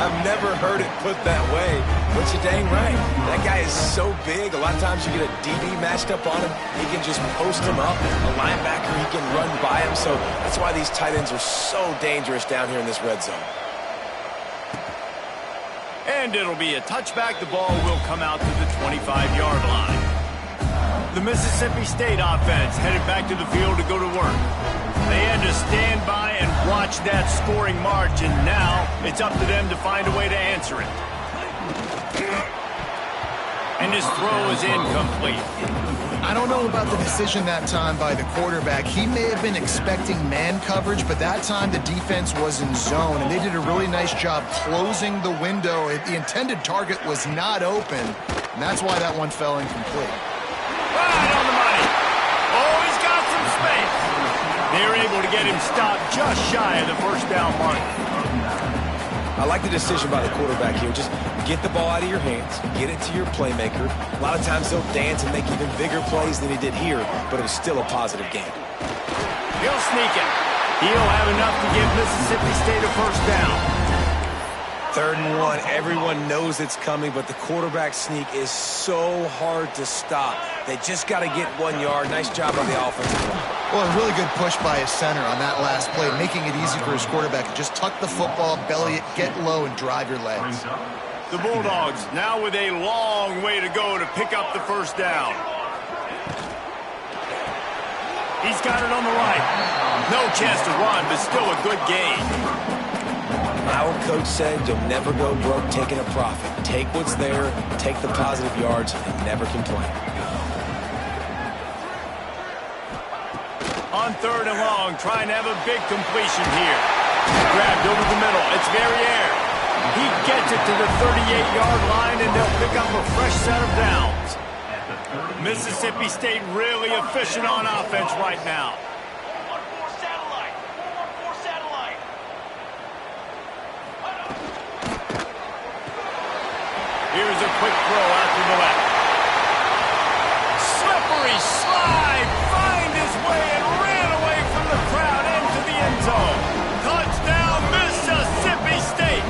I've never heard it put that way, but you're dang right. That guy is so big, a lot of times you get a DB matched up on him. He can just post him up. A linebacker, he can run by him. So that's why these tight ends are so dangerous down here in this red zone. And it'll be a touchback. The ball will come out to the 25-yard line. The Mississippi State offense headed back to the field to go to work. They had to stand by and watch that scoring march, and now it's up to them to find a way to answer it. And his throw is incomplete. I don't know about the decision that time by the quarterback. He may have been expecting man coverage, but that time the defense was in zone, and they did a really nice job closing the window. The intended target was not open, and that's why that one fell incomplete. Right on the money. Oh, he's got some space. They're able to get him stopped just shy of the first down mark. I like the decision by the quarterback here. Just get the ball out of your hands, get it to your playmaker. A lot of times he'll dance and make even bigger plays than he did here, but it was still a positive game. He'll sneak it. He'll have enough to give Mississippi State a first down. 3rd and 1. Everyone knows it's coming, but the quarterback sneak is so hard to stop. They just got to get 1 yard. Nice job on the offensive line. Well, a really good push by his center on that last play, making it easy for his quarterback to just tuck the football, belly it, get low, and drive your legs. The Bulldogs now with a long way to go to pick up the first down. He's got it on the right. No chance to run, but still a good gain. My old coach said you'll never go broke taking a profit. Take what's there, take the positive yards, and never complain. On 3rd and long, trying to have a big completion here. Grabbed over the middle. It's Verrier. He gets it to the 38-yard line, and they'll pick up a fresh set of downs. Mississippi State really efficient on offense right now. Here's a quick throw out to the left. Slippery slide. Find his way and ran away from the crowd into the end zone. Touchdown, Mississippi State.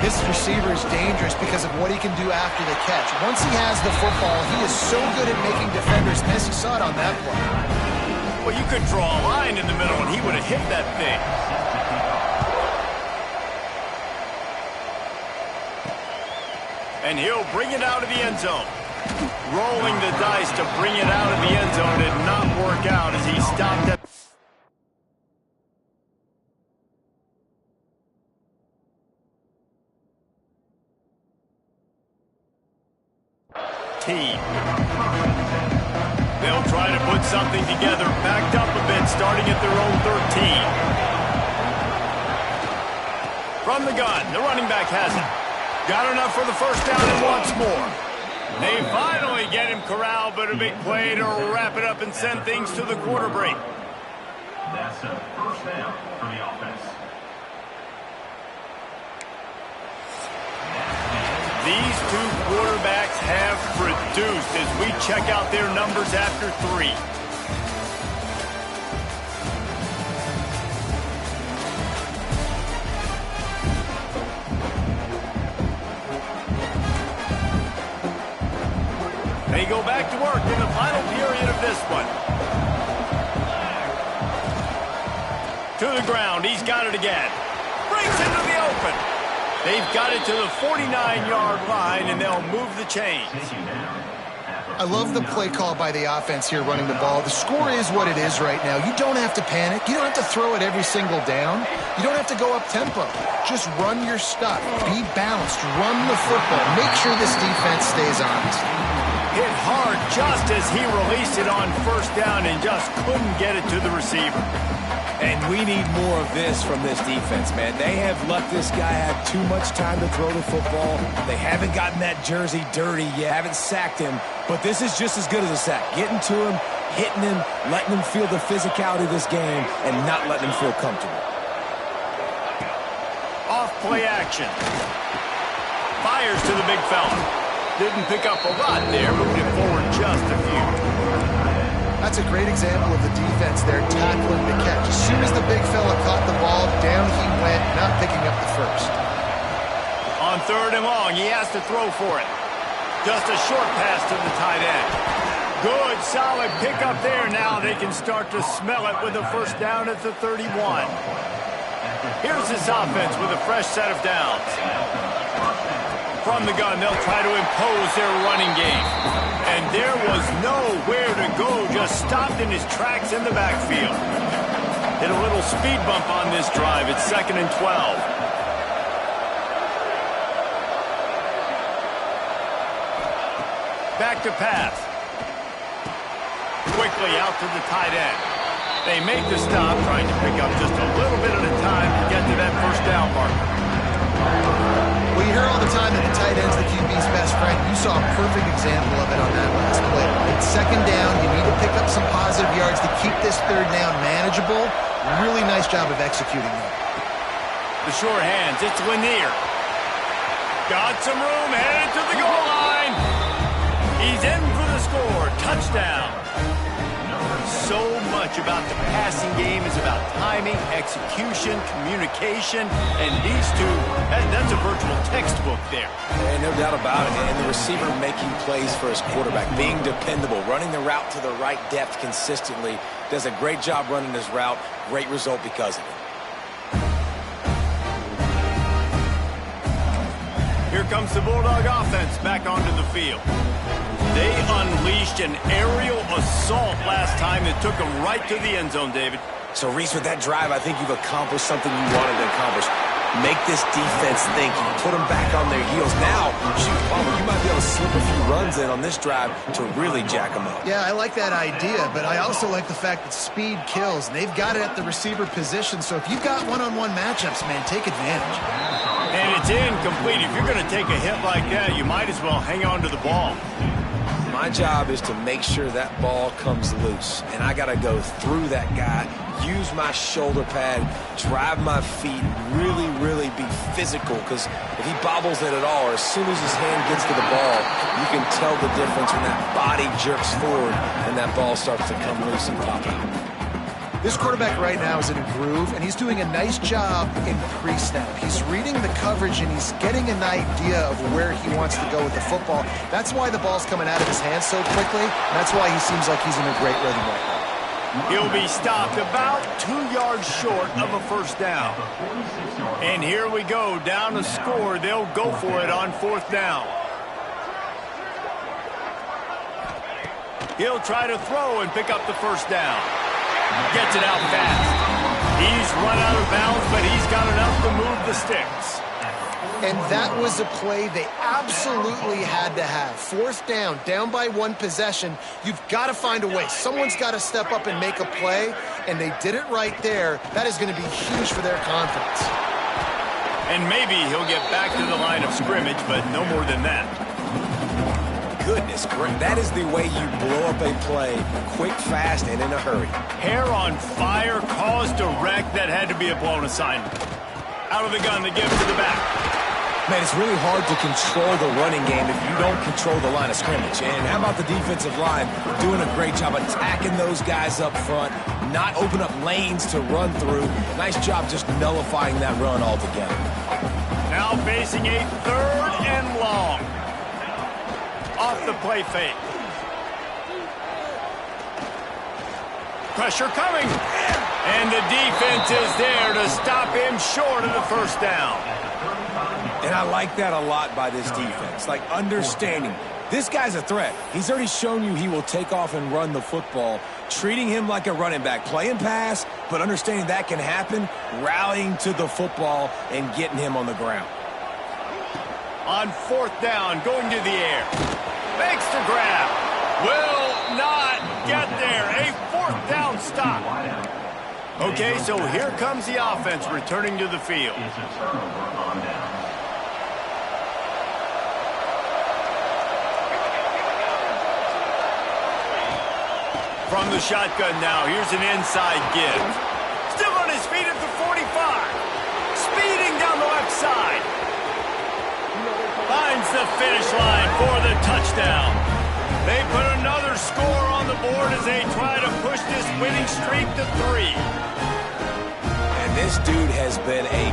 This receiver is dangerous because of what he can do after the catch. Once he has the football, he is so good at making defenders miss. You saw it on that play. Well, you could draw a line in the middle, and he would have hit that thing. And he'll bring it out of the end zone. Rolling the dice to bring it out of the end zone did not work out as he stopped at... team. They'll try to put something together, backed up a bit, starting at their own 13. From the gun, the running back has it. Got enough for the first down and wants more. They finally get him corralled, but a big play to wrap it up and send things to the quarter break. That's a first down for the offense. These two quarterbacks have produced as we check out their numbers after 3. They go back to work in the final period of this one. To the ground. He's got it again. Brings into the open. They've got it to the 49-yard line, and they'll move the chains. I love the play call by the offense here running the ball. The score is what it is right now. You don't have to panic. You don't have to throw it every single down. You don't have to go up tempo. Just run your stuff. Be balanced. Run the football. Make sure this defense stays honest. Hit hard just as he released it on first down and just couldn't get it to the receiver. And we need more of this from this defense, man. They have let this guy have too much time to throw the football. They haven't gotten that jersey dirty yet, haven't sacked him. But this is just as good as a sack. Getting to him, hitting him, letting him feel the physicality of this game, and not letting him feel comfortable. Off play action. Fires to the big fella. Didn't pick up a lot there, moving it forward just a few. That's a great example of the defense there tackling the catch. As soon as the big fella caught the ball, down he went, not picking up the first. On 3rd and long, he has to throw for it. Just a short pass to the tight end. Good, solid pickup there. Now they can start to smell it with a first down at the 31. Here's this offense with a fresh set of downs. From the gun, they'll try to impose their running game. And there was nowhere to go, just stopped in his tracks in the backfield. Hit a little speed bump on this drive. It's 2nd and 12. Back to pass. Quickly out to the tight end. They make the stop, trying to pick up just a little bit at a time to get to that first down marker. Well, you hear all the time that the tight end's the QB's best friend. You saw a perfect example of it on that last play. It's 2nd down. You need to pick up some positive yards to keep this 3rd down manageable. Really nice job of executing that. The short hands, it's Lanier. Got some room, headed to the goal line. He's in for the score. Touchdown. So much about the passing game is about timing, execution, communication, and these two, that's a virtual textbook there. And no doubt about it. And the receiver making plays for his quarterback, being dependable, running the route to the right depth consistently, does a great job running his route. Great result because of it. Here comes the Bulldog offense back onto the field. They unleashed an aerial assault last time that took them right to the end zone, David. So, Reese, with that drive, I think you've accomplished something you wanted to accomplish. Make this defense think. You put them back on their heels. Now, shoot, Palmer, you might be able to slip a few runs in on this drive to really jack them up. Yeah, I like that idea, but I also like the fact that speed kills, and they've got it at the receiver position. So if you've got one-on-one matchups, man, take advantage. And it's incomplete. If you're going to take a hit like that, you might as well hang on to the ball. My job is to make sure that ball comes loose, and I got to go through that guy, use my shoulder pad, drive my feet, really be physical, because if he bobbles it at all, or as soon as his hand gets to the ball, you can tell the difference when that body jerks forward and that ball starts to come loose and pop out. This quarterback right now is in a groove, and he's doing a nice job in pre-snap. He's reading the coverage, and he's getting an idea of where he wants to go with the football. That's why the ball's coming out of his hands so quickly, and that's why he seems like he's in a great rhythm right now. He'll be stopped about 2 yards short of a first down. And here we go, down to score. They'll go for it on 4th down. He'll try to throw and pick up the first down. Gets it out fast. He's run out of bounds, but he's got enough to move the sticks. And that was a play they absolutely had to have. 4th down, down by 1 possession. You've got to find a way. Someone's got to step up and make a play, and they did it right there. That is going to be huge for their confidence. And maybe he'll get back to the line of scrimmage, but no more than that. Goodness, that is the way you blow up a play, quick, fast, and in a hurry. Hair on fire, caused a wreck. That had to be a blown assignment. Out of the gun, they give it to the back. Man, it's really hard to control the running game if you don't control the line of scrimmage. And how about the defensive line doing a great job attacking those guys up front, not open up lanes to run through. Nice job just nullifying that run altogether. Now facing a 3rd and long. Off the play fake. Pressure coming. And the defense is there to stop him short of the first down. And I like that a lot by this defense. Like, understanding this guy's a threat. He's already shown you he will take off and run the football. Treating him like a running back. Playing pass, but understanding that can happen. Rallying to the football and getting him on the ground. On 4th down, going to the air. Makes the grab. Will not get there. A 4th down stop. Okay, so here comes the offense returning to the field. It's a turnover on down. From the shotgun now, here's an inside give. Still on his feet at the 45. Speeding down the left side. Finds the finish line for the touchdown. They put another score on the board as they try to push this winning streak to 3. And this dude has been a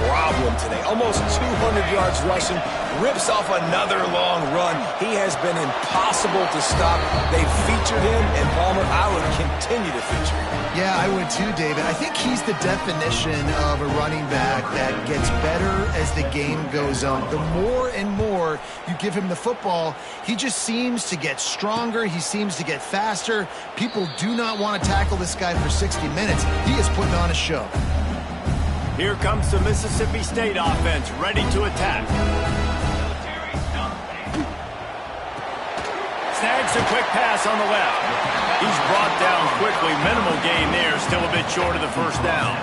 problem today. Almost 200 yards rushing. Rips off another long run. He has been impossible to stop. They've featured him, and Palmer, I would continue to feature him. Yeah, I would too, David. I think he's the definition of a running back that gets better as the game goes on. The more and more you give him the football, he just seems to get stronger. He seems to get faster. People do not want to tackle this guy for 60 minutes. He is putting on a show. Here comes the Mississippi State offense, ready to attack. Snags a quick pass on the left. He's brought down quickly. Minimal gain there, still a bit short of the first down.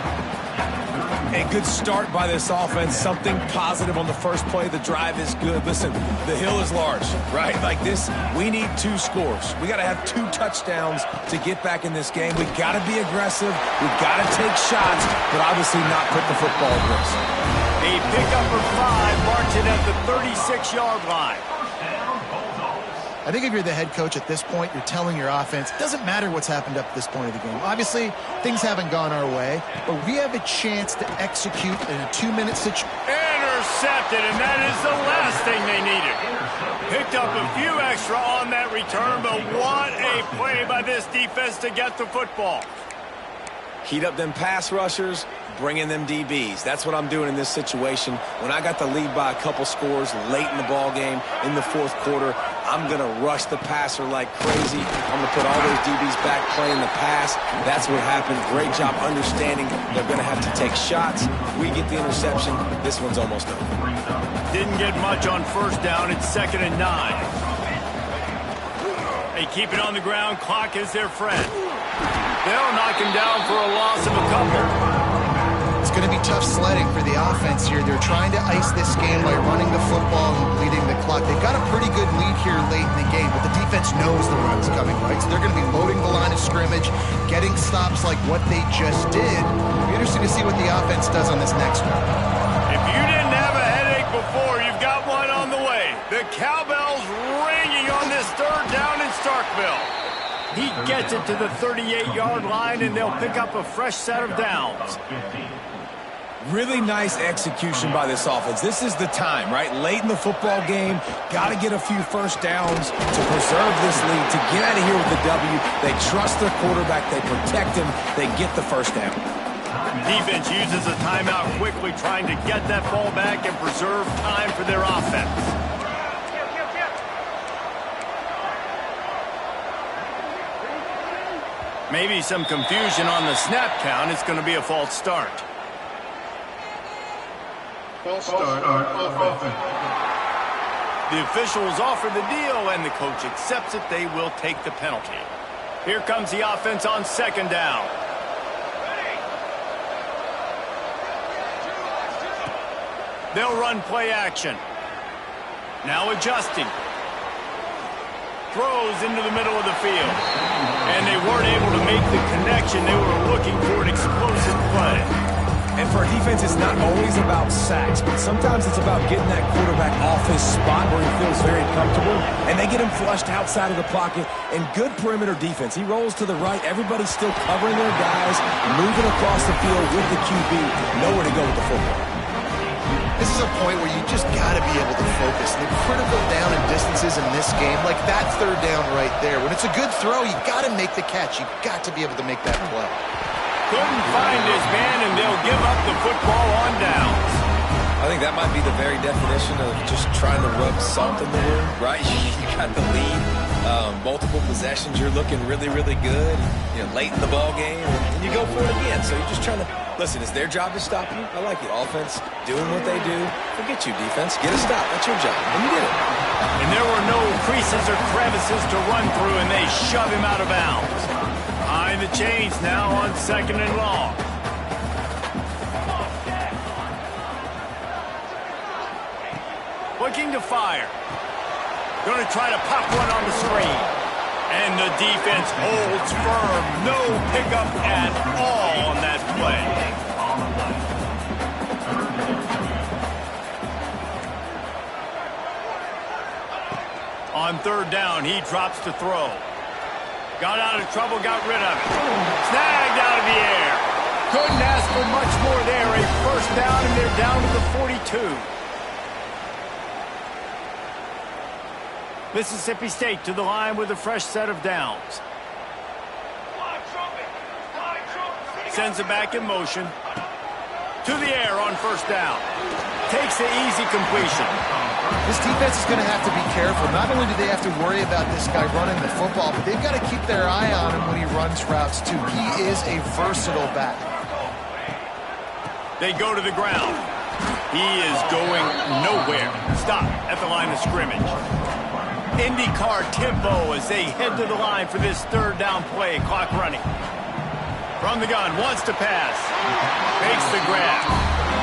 A good start by this offense. Something positive on the first play. The drive is good. Listen, the hill is large, right? Like this, we need 2 scores. We got to have 2 touchdowns to get back in this game. We got to be aggressive. We got to take shots, but obviously not put the football at risk. A pickup of 5 marks it at the 36-yard line. I think if you're the head coach at this point, you're telling your offense, it doesn't matter what's happened up to this point of the game. Obviously, things haven't gone our way, but we have a chance to execute in a 2-minute situation. Intercepted, and that is the last thing they needed. Picked up a few extra on that return, but what a play by this defense to get the football. Heat up them pass rushers, bring in them DBs. That's what I'm doing in this situation. When I got the lead by a couple scores late in the ball game, in the 4th quarter, I'm going to rush the passer like crazy. I'm going to put all those DBs back playing the pass. That's what happened. Great job understanding they're going to have to take shots. We get the interception. This one's almost over. Didn't get much on first down. It's 2nd and 9. They keep it on the ground. Clock is their friend. They'll knock him down for a loss of a couple. It's going to be tough sledding for the offense here. They're trying to ice this game by running the football and bleeding the clock. They've got a pretty good lead here late in the game, but the defense knows the run's coming, right? So they're going to be loading the line of scrimmage, getting stops like what they just did. It'll be interesting to see what the offense does on this next one. If you didn't have a headache before, you've got one on the way. The cowbell's ringing on this 3rd down in Starkville. He gets it to the 38-yard line, and they'll pick up a fresh set of downs. Really nice execution by this offense. This is the time, right? Late in the football game, got to get a few first downs to preserve this lead, to get out of here with the W. They trust their quarterback. They protect him. They get the first down. Defense uses a timeout quickly, trying to get that ball back and preserve time for their offense. Maybe some confusion on the snap count. It's going to be a false start. False start on offense. The officials offer the deal, and the coach accepts it. They will take the penalty. Here comes the offense on 2nd down. They'll run play action. Now adjusting. Throws into the middle of the field. And they weren't able to make the connection. They were looking for an explosive play. And for a defense, it's not always about sacks, but sometimes it's about getting that quarterback off his spot where he feels very comfortable, and they get him flushed outside of the pocket. And good perimeter defense. He rolls to the right. Everybody's still covering their guys, moving across the field with the QB. Nowhere to go with the football. This is a point where you just got to be able to focus. The critical down and distances in this game, like that 3rd down right there. When it's a good throw, you got to make the catch. You got to be able to make that play. Couldn't find his man, and they'll give up the football on downs. I think that might be the very definition of just trying to rub salt in the wound, right? You got the lead, multiple possessions, you're looking really, really good, late in the ball game, and you go for it again. So you're just trying to, listen, it's their job to stop you. I like it. Offense doing what they do. Forget you, defense. Get a stop. That's your job. And you did it. And there were no creases or crevices to run through, and they shove him out of bounds. Behind the chains now on 2nd and long. Looking to fire. Going to try to pop one on the screen. And the defense holds firm. No pickup at all on that play. On 3rd down, he drops to throw. Got out of trouble, got rid of it. Snagged out of the air. Couldn't ask for much more there. A 1st down, and they're down to the 42. Mississippi State to the line with a fresh set of downs. Sends it back in motion. To the air on 1st down. Takes the easy completion. This defense is going to have to be careful. Not only do they have to worry about this guy running the football, but they've got to keep their eye on him when he runs routes too. He is a versatile back. They go to the ground. He is going nowhere. Stop at the line of scrimmage. IndyCar tempo as they head to the line for this 3rd down play. Clock running. From the gun, wants to pass. Makes the grab.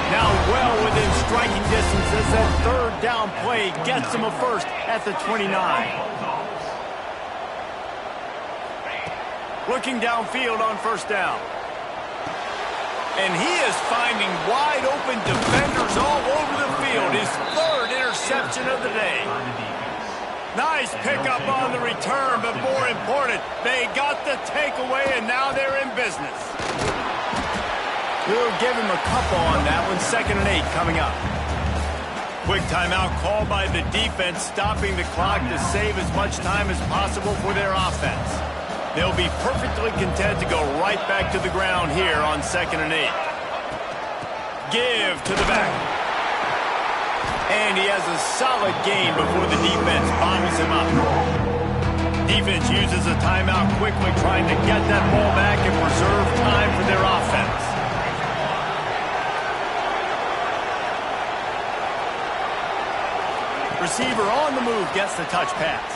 Now well within striking distance as that 3rd down play gets him a first at the 29. Looking downfield on 1st down. And he is finding wide open defenders all over the field. His 3rd interception of the day. Nice pickup on the return, but more important, they got the takeaway, and now they're in business. We'll give him a couple on that one. 2nd and 8 coming up. Quick timeout called by the defense, stopping the clock to save as much time as possible for their offense. They'll be perfectly content to go right back to the ground here on 2nd and 8. Give to the back. And he has a solid gain before the defense bottles him up. Defense uses a timeout quickly, trying to get that ball back and preserve time for their offense. Receiver on the move gets the touch pass.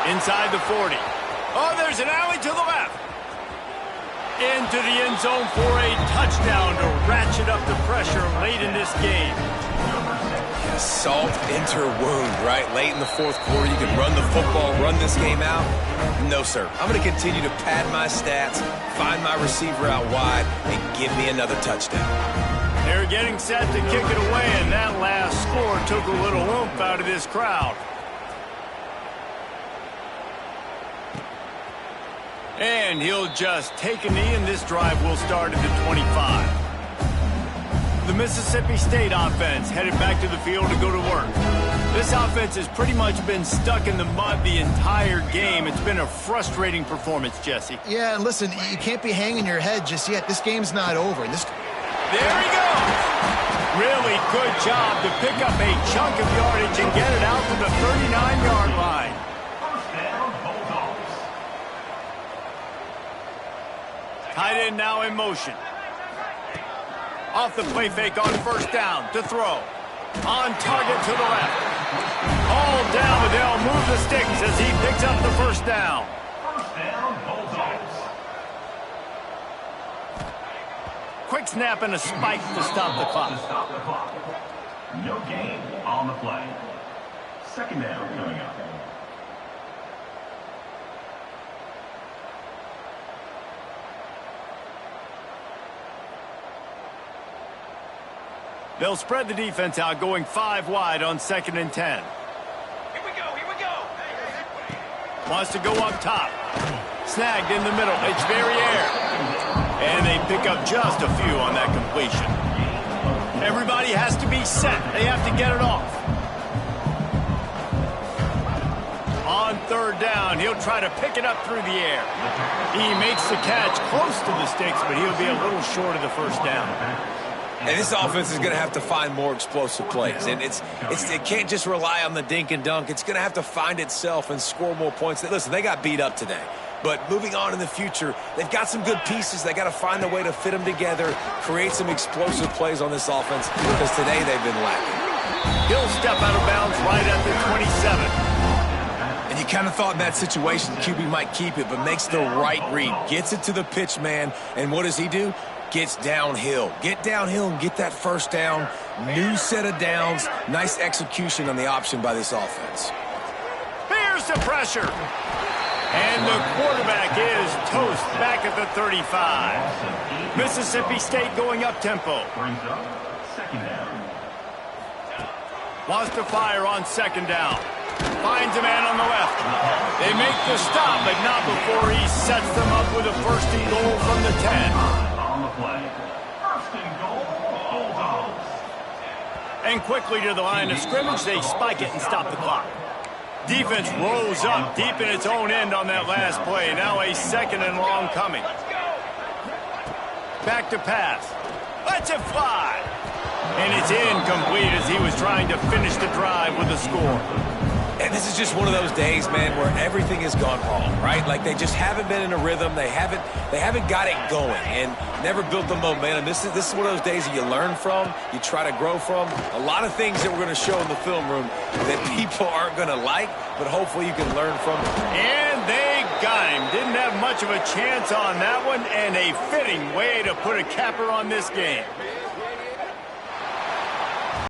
Inside the 40. Oh, there's an alley to the left. Into the end zone for a touchdown to ratchet up the pressure late in this game. Salt into her wound, right? Late in the 4th quarter, you can run the football, run this game out. No, sir. I'm going to continue to pad my stats, find my receiver out wide, and give me another touchdown. They're getting set to kick it away, and that last score took a little oomph out of this crowd. And he'll just take a knee, and this drive will start at the 25. The Mississippi State offense headed back to the field to go to work. This offense has pretty much been stuck in the mud the entire game. It's been a frustrating performance, Jesse. Yeah, and listen, you can't be hanging your head just yet. This game's not over. There he goes! Really good job to pick up a chunk of yardage and get it out to the 39-yard line. Tight end now in motion. Off the play fake on 1st down to throw. On target to the left. All down, but they'll move the sticks as he picks up the 1st down. Quick snap and a spike to stop the clock. No gain on the play. 2nd down coming up. They'll spread the defense out, going 5 wide on 2nd and 10. Here we go, here we go. Wants to go up top. Snagged in the middle. It's Verrier. And they pick up just a few on that completion. Everybody has to be set. They have to get it off. On 3rd down, he'll try to pick it up through the air. He makes the catch close to the sticks, but he'll be a little short of the 1st down. And this offense is going to have to find more explosive plays. And it can't just rely on the dink and dunk. It's going to have to find itself and score more points. Listen, they got beat up today. But moving on in the future, they've got some good pieces. They got to find a way to fit them together, create some explosive plays on this offense, because today they've been lacking. He'll step out of bounds right at the 27. And you kind of thought in that situation QB might keep it, but makes the right read. Gets it to the pitch man, and what does he do? Gets downhill. Get downhill and get that first down. New set of downs. Nice execution on the option by this offense. Here's the pressure. And the quarterback is toast back at the 35. Mississippi State going up-tempo. Brings up second down. Wants to fire on second down. Finds a man on the left. They make the stop, but not before he sets them up with a first and goal from the 10. On the play. First and goal, Bulldogs. And quickly to the line of scrimmage, they spike it and stop the clock. Defense rose up deep in its own end on that last play. Now a second and long coming. Back to pass. Lets it fly. And it's incomplete as he was trying to finish the drive with a score. And this is just one of those days, man, where everything has gone wrong, right? Like they just haven't been in a rhythm. They haven't got it going and never built the momentum. This is one of those days that you learn from, you try to grow from. A lot of things that we're going to show in the film room that people aren't going to like, but hopefully you can learn from. And they got him. Didn't have much of a chance on that one, and a fitting way to put a capper on this game.